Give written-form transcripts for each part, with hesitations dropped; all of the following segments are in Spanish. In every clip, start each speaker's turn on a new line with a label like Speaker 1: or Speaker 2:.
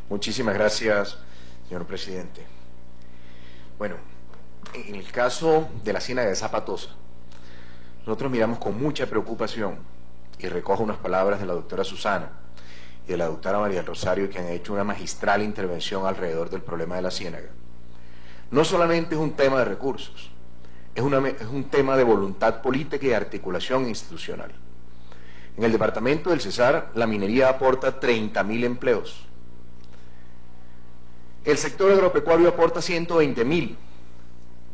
Speaker 1: Muchísimas gracias, señor presidente. Bueno, en el caso de la Ciénaga de Zapatosa, nosotros miramos con mucha preocupación, y recojo unas palabras de la doctora Susana y de la doctora María del Rosario, que han hecho una magistral intervención alrededor del problema de la Ciénaga. No solamente es un tema de recursos, es un tema de voluntad política y de articulación institucional. En el departamento del Cesar, la minería aporta 30.000 empleos. El sector agropecuario aporta 120.000.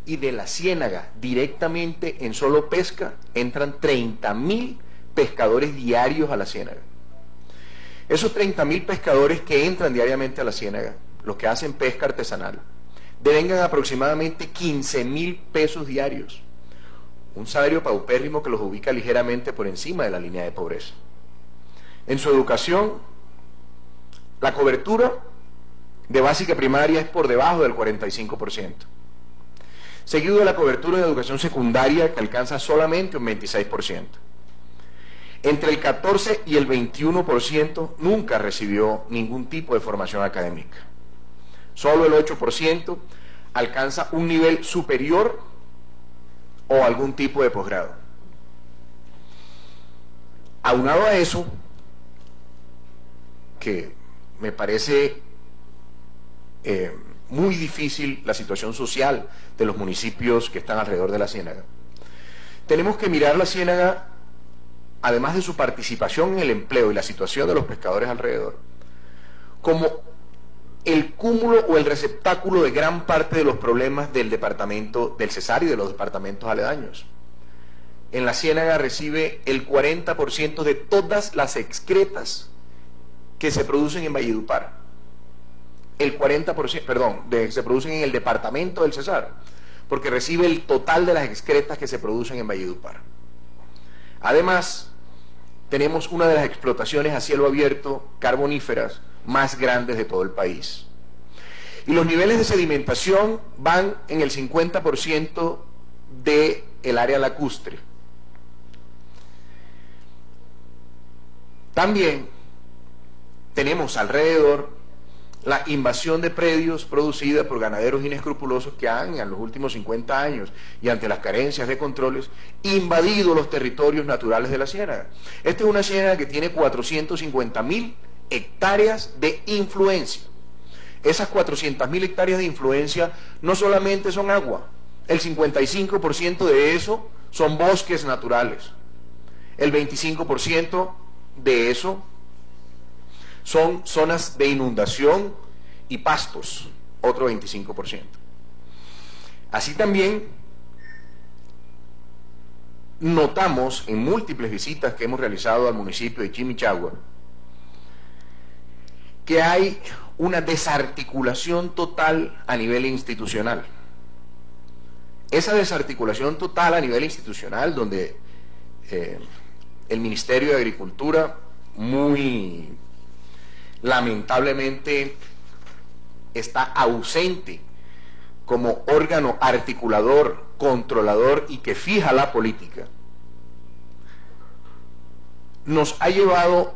Speaker 1: Y de la Ciénaga, directamente en solo pesca, entran 30.000 pescadores diarios a la Ciénaga. Esos 30.000 pescadores que entran diariamente a la Ciénaga, los que hacen pesca artesanal, devengan aproximadamente 15.000 pesos diarios. Un salario paupérrimo que los ubica ligeramente por encima de la línea de pobreza. En su educación, la cobertura de básica primaria es por debajo del 45%. Seguido de la cobertura de educación secundaria, que alcanza solamente un 26%. Entre el 14 y el 21% nunca recibió ningún tipo de formación académica. Solo el 8% alcanza un nivel superior o algún tipo de posgrado. Aunado a eso, que me parece muy difícil la situación social de los municipios que están alrededor de la Ciénaga, tenemos que mirar la Ciénaga, además de su participación en el empleo y la situación de los pescadores alrededor, como el cúmulo o el receptáculo de gran parte de los problemas del departamento del Cesar y de los departamentos aledaños. En la Ciénaga recibe el 40% de todas las excretas que se producen en Valledupar. El 40%, perdón, se producen en el departamento del Cesar, porque recibe el total de las excretas que se producen en Valledupar. Además, tenemos una de las explotaciones a cielo abierto carboníferas más grandes de todo el país. Y los niveles de sedimentación van en el 50% del área lacustre. También tenemos alrededor la invasión de predios producida por ganaderos inescrupulosos que han, en los últimos 50 años, y ante las carencias de controles, invadido los territorios naturales de la Ciénaga. Esta es una Ciénaga que tiene 450.000 hectáreas de influencia. Esas 400.000 hectáreas de influencia no solamente son agua, el 55% de eso son bosques naturales, el 25% de eso son zonas de inundación y pastos, otro 25%. Así también notamos en múltiples visitas que hemos realizado al municipio de Chimichagua que hay una desarticulación total a nivel institucional. Esa desarticulación total a nivel institucional, donde el Ministerio de Agricultura, muy lamentablemente, está ausente como órgano articulador, controlador y que fija la política, nos ha llevado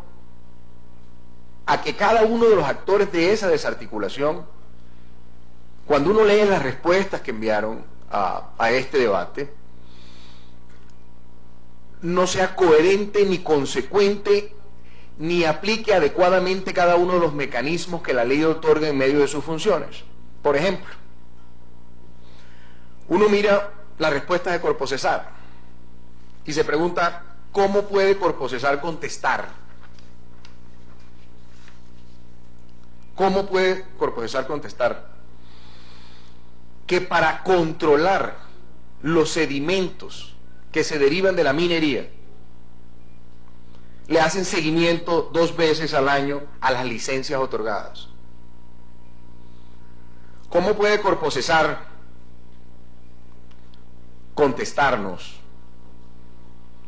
Speaker 1: a que cada uno de los actores de esa desarticulación, cuando uno lee las respuestas que enviaron a este debate, no sea coherente ni consecuente ni aplique adecuadamente cada uno de los mecanismos que la ley otorga en medio de sus funciones. Por ejemplo, uno mira las respuestas de Corpocesar y se pregunta, ¿cómo puede Corpocesar contestar? ¿Cómo puede Corpocesar contestar que para controlar los sedimentos que se derivan de la minería le hacen seguimiento 2 veces al año a las licencias otorgadas? ¿Cómo puede Corpocesar contestarnos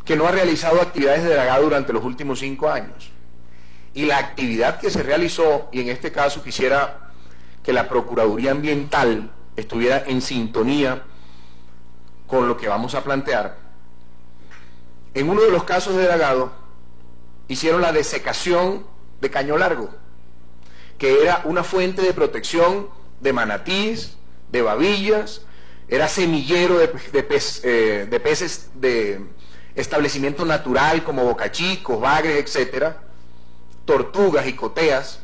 Speaker 1: que no ha realizado actividades de dragado durante los últimos 5 años? Y la actividad que se realizó, y en este caso quisiera que la Procuraduría Ambiental estuviera en sintonía con lo que vamos a plantear, en uno de los casos de dragado hicieron la desecación de Caño Largo, que era una fuente de protección de manatíes, de babillas, era semillero de peces de establecimiento natural como bocachicos, bagres, etcétera, tortugas y coteas,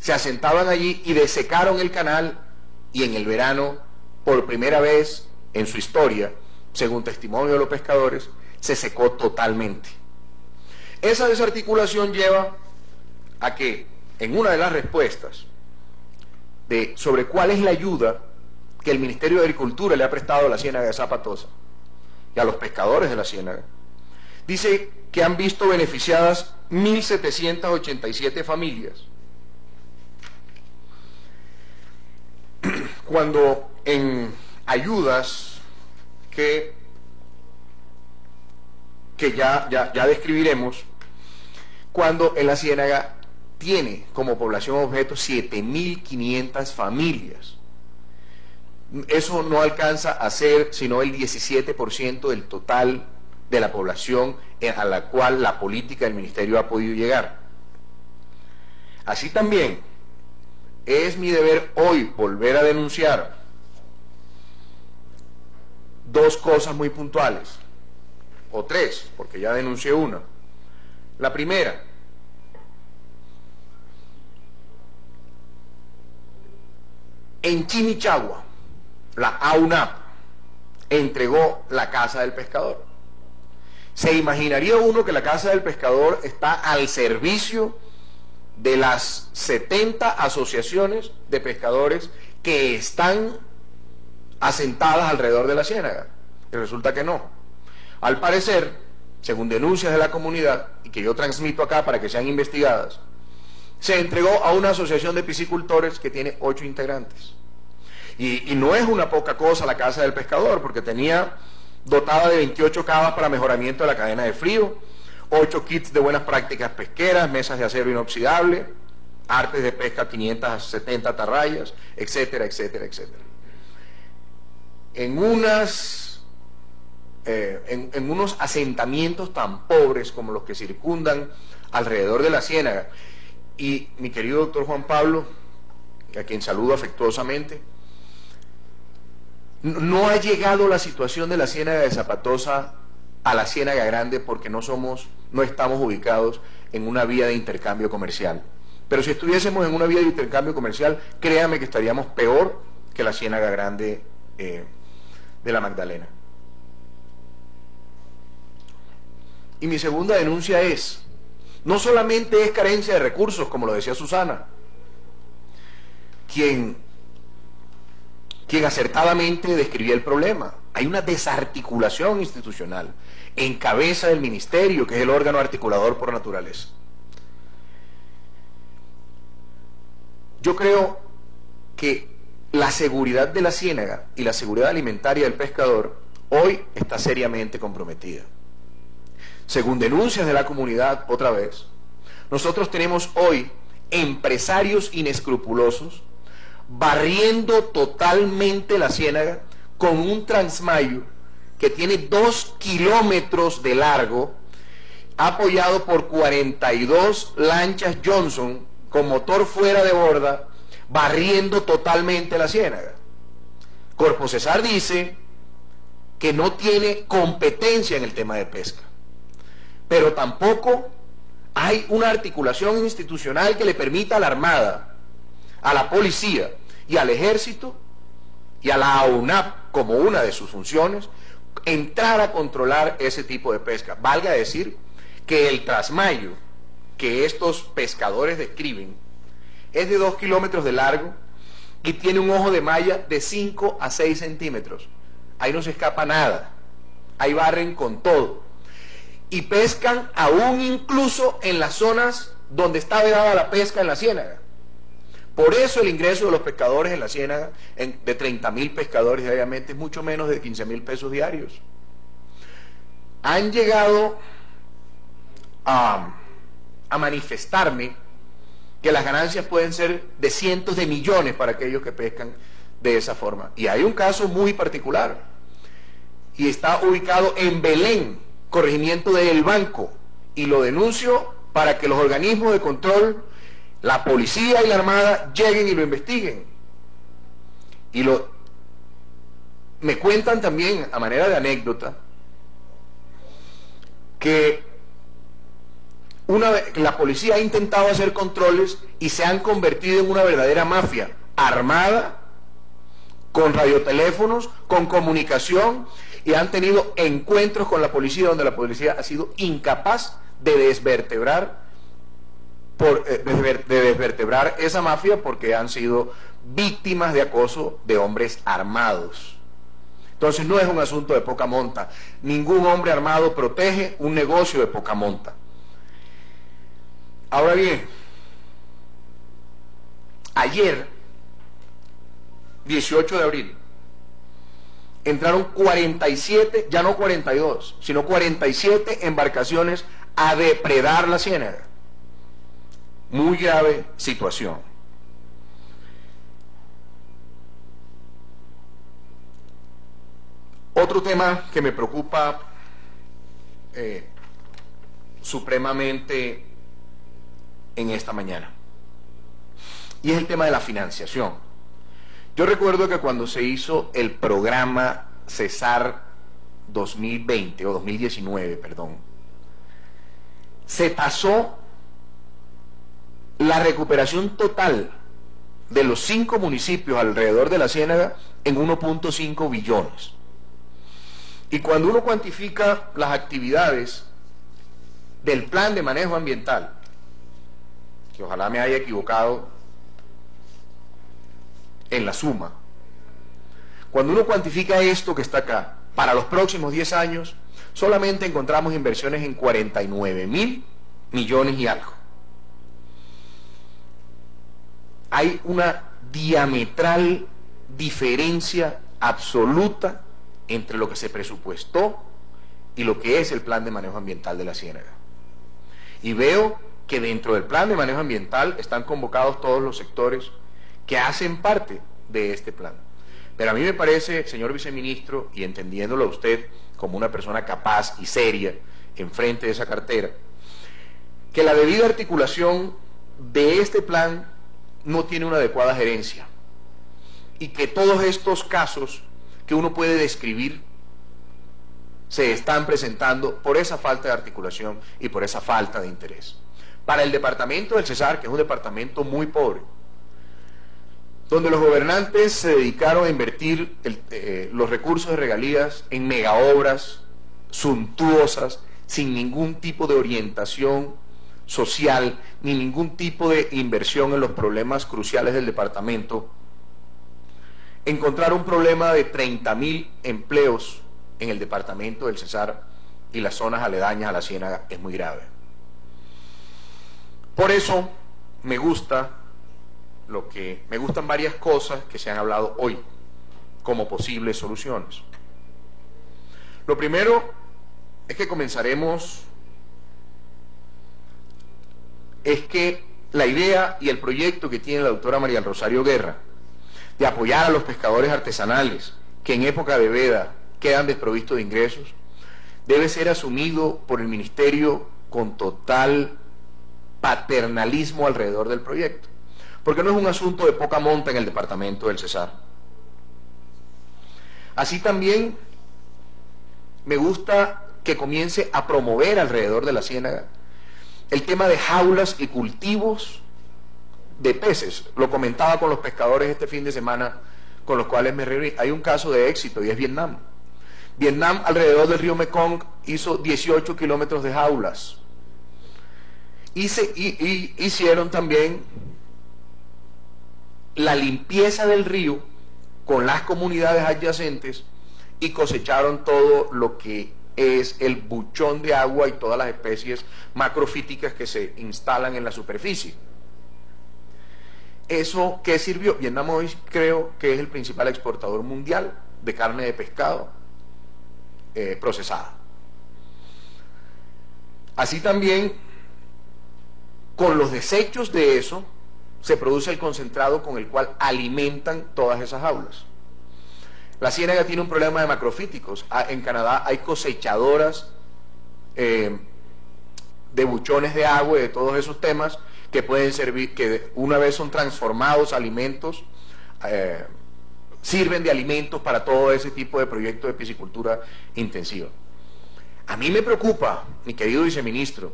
Speaker 1: se asentaban allí y desecaron el canal, y en el verano, por primera vez en su historia, según testimonio de los pescadores, se secó totalmente. Esa desarticulación lleva a que, en una de las respuestas sobre cuál es la ayuda que el Ministerio de Agricultura le ha prestado a la Ciénaga de Zapatosa y a los pescadores de la Ciénaga, dice que han visto beneficiadas 1.787 familias, cuando en ayudas que ya describiremos, cuando en la Ciénaga tiene como población objeto 7.500 familias. Eso no alcanza a ser sino el 17% del total de la población a la cual la política del Ministerio ha podido llegar. Así también es mi deber hoy volver a denunciar dos cosas muy puntuales, o tres, porque ya denuncié una. La primera, en Chimichagua, la AUNAP entregó la Casa del Pescador. ¿Se imaginaría uno que la Casa del Pescador está al servicio de las 70 asociaciones de pescadores que están asentadas alrededor de la Ciénaga? Y resulta que no. Al parecer, según denuncias de la comunidad, y que yo transmito acá para que sean investigadas, se entregó a una asociación de piscicultores que tiene 8 integrantes. Y no es una poca cosa la Casa del Pescador, porque tenía dotada de 28 cavas para mejoramiento de la cadena de frío, 8 kits de buenas prácticas pesqueras, mesas de acero inoxidable, artes de pesca 570 atarrayas, etcétera, etcétera, etcétera. En unos asentamientos tan pobres como los que circundan alrededor de la Ciénaga, y mi querido doctor Juan Pablo, a quien saludo afectuosamente, no ha llegado la situación de la Ciénaga de Zapatosa a la Ciénaga Grande porque no estamos ubicados en una vía de intercambio comercial. Pero si estuviésemos en una vía de intercambio comercial, créame que estaríamos peor que la Ciénaga Grande de la Magdalena. Y mi segunda denuncia es, no solamente es carencia de recursos, como lo decía Susana, quien acertadamente describía el problema. Hay una desarticulación institucional en cabeza del Ministerio, que es el órgano articulador por naturaleza. Yo creo que la seguridad de la Ciénaga y la seguridad alimentaria del pescador hoy está seriamente comprometida. Según denuncias de la comunidad, otra vez, nosotros tenemos hoy empresarios inescrupulosos barriendo totalmente la Ciénaga con un transmayo que tiene 2 kilómetros de largo, apoyado por 42 lanchas Johnson con motor fuera de borda, barriendo totalmente la Ciénaga. Corpo Cesar dice que no tiene competencia en el tema de pesca, pero tampoco hay una articulación institucional que le permita a la Armada, a la Policía y al Ejército y a la AUNAP como una de sus funciones entrar a controlar ese tipo de pesca. Valga decir que el trasmayo que estos pescadores describen es de 2 kilómetros de largo y tiene un ojo de malla de 5 a 6 centímetros. Ahí no se escapa nada, ahí barren con todo y pescan aún incluso en las zonas donde está vedada la pesca en la Ciénaga. Por eso el ingreso de los pescadores en la Ciénaga, de 30.000 pescadores diariamente, es mucho menos de 15.000 pesos diarios. Han llegado a manifestarme que las ganancias pueden ser de cientos de millones para aquellos que pescan de esa forma. Y hay un caso muy particular, y está ubicado en Belén, corregimiento de El Banco, y lo denuncio para que los organismos de control la policía y la armada lleguen y lo investiguen. Y me cuentan también, a manera de anécdota, que una vez la policía ha intentado hacer controles y se han convertido en una verdadera mafia armada, con radioteléfonos, con comunicación, y han tenido encuentros con la policía donde la policía ha sido incapaz de desvertebrar esa mafia, porque han sido víctimas de acoso de hombres armados. Entonces no es un asunto de poca monta. Ningún hombre armado protege un negocio de poca monta. Ahora bien, ayer, 18 de abril, entraron 47, ya no 42, sino 47 embarcaciones a depredar la Ciénaga. Muy grave situación. Otro tema que me preocupa supremamente en esta mañana, y es el tema de la financiación. Yo recuerdo que cuando se hizo el programa Cesar 2020, o 2019, perdón, se tasó la recuperación total de los 5 municipios alrededor de la Ciénaga en 1.5 billones. Y cuando uno cuantifica las actividades del plan de manejo ambiental, que ojalá me haya equivocado en la suma, cuando uno cuantifica esto que está acá, para los próximos 10 años, solamente encontramos inversiones en 49.000 millones y algo. Hay una diametral diferencia absoluta entre lo que se presupuestó y lo que es el plan de manejo ambiental de la Ciénaga. Y veo que dentro del plan de manejo ambiental están convocados todos los sectores que hacen parte de este plan. Pero a mí me parece, señor viceministro, y entendiéndolo a usted como una persona capaz y seria enfrente de esa cartera, que la debida articulación de este plan no tiene una adecuada gerencia, y que todos estos casos que uno puede describir se están presentando por esa falta de articulación y por esa falta de interés. Para el departamento del Cesar, que es un departamento muy pobre, donde los gobernantes se dedicaron a invertir los recursos de regalías en megaobras suntuosas, sin ningún tipo de orientación social, ni ningún tipo de inversión en los problemas cruciales del departamento, encontrar un problema de 30.000 empleos en el departamento del Cesar y las zonas aledañas a la Ciénaga es muy grave. Por eso me gustan varias cosas que se han hablado hoy como posibles soluciones. Lo primero es que es que la idea y el proyecto que tiene la doctora María del Rosario Guerra de apoyar a los pescadores artesanales que en época de veda quedan desprovistos de ingresos, debe ser asumido por el Ministerio con total paternalismo alrededor del proyecto, porque no es un asunto de poca monta en el departamento del Cesar. Así también me gusta que comience a promover alrededor de la Ciénaga el tema de jaulas y cultivos de peces. Lo comentaba con los pescadores este fin de semana con los cuales me reuní. Hay un caso de éxito y es Vietnam. Vietnam, alrededor del río Mekong, hizo 18 kilómetros de jaulas. Hicieron también la limpieza del río con las comunidades adyacentes y cosecharon todo lo que es el buchón de agua y todas las especies macrofíticas que se instalan en la superficie. ¿Eso qué sirvió? Vietnam hoy creo que es el principal exportador mundial de carne de pescado procesada. Así también, con los desechos de eso, se produce el concentrado con el cual alimentan todas esas jaulas. La Ciénaga tiene un problema de macrofíticos. En Canadá hay cosechadoras de buchones de agua y de todos esos temas que pueden servir, que una vez son transformados a alimentos, sirven de alimentos para todo ese tipo de proyectos de piscicultura intensiva. A mí me preocupa, mi querido viceministro,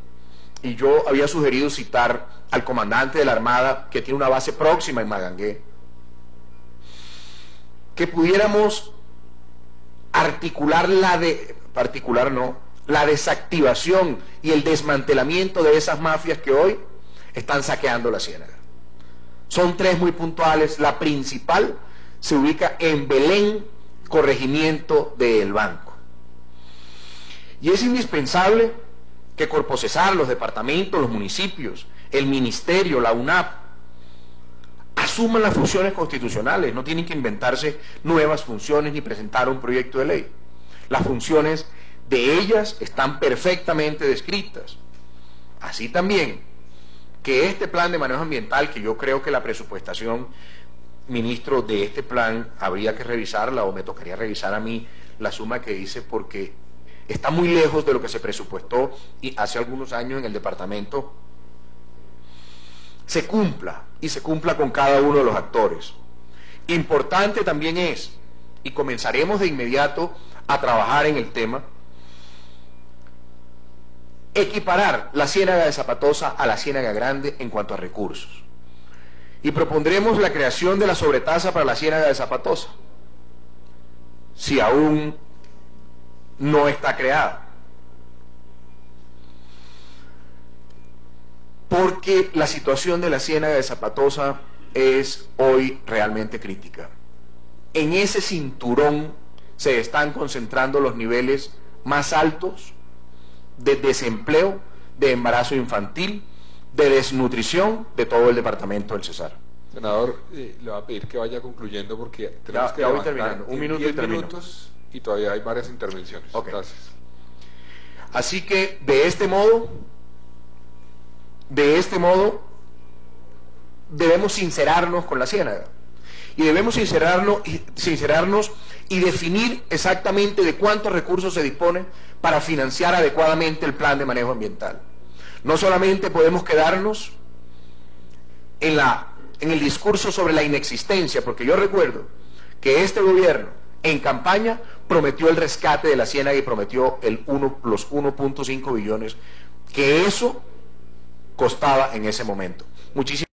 Speaker 1: y yo había sugerido citar al comandante de la Armada, que tiene una base próxima en Magangué, que pudiéramos articular la desactivación y el desmantelamiento de esas mafias que hoy están saqueando la ciénaga. Son tres muy puntuales. La principal se ubica en Belén, corregimiento de El Banco. Y es indispensable que Corpocesar, los departamentos, los municipios, el ministerio, la UNAP, asuman las funciones constitucionales. No tienen que inventarse nuevas funciones ni presentar un proyecto de ley. Las funciones de ellas están perfectamente descritas. Así también que este plan de manejo ambiental, que yo creo que la presupuestación, ministro, de este plan habría que revisarla, o me tocaría revisar a mí la suma que hice, porque está muy lejos de lo que se presupuestó y hace algunos años en el departamento, se cumpla, y se cumpla con cada uno de los actores. Importante también es, y comenzaremos de inmediato a trabajar en el tema, equiparar la ciénaga de Zapatosa a la ciénaga grande en cuanto a recursos. Y propondremos la creación de la sobretasa para la ciénaga de Zapatosa, si aún no está creada. Porque la situación de la ciénaga de Zapatosa es hoy realmente crítica. En ese cinturón se están concentrando los niveles más altos de desempleo, de embarazo infantil, de desnutrición de todo el departamento del Cesar.
Speaker 2: Senador, le voy a pedir que vaya concluyendo porque tenemos que
Speaker 1: voy terminando. Un minuto y termino.
Speaker 2: Minutos y todavía hay varias intervenciones.
Speaker 1: Okay.
Speaker 2: Gracias.
Speaker 1: Así que de este modo debemos sincerarnos con la ciénaga, y debemos sincerarnos y definir exactamente de cuántos recursos se dispone para financiar adecuadamente el plan de manejo ambiental. No solamente podemos quedarnos en el discurso sobre la inexistencia, porque yo recuerdo que este gobierno en campaña prometió el rescate de la ciénaga y prometió los 1.5 billones que eso costaba en ese momento. Muchísimas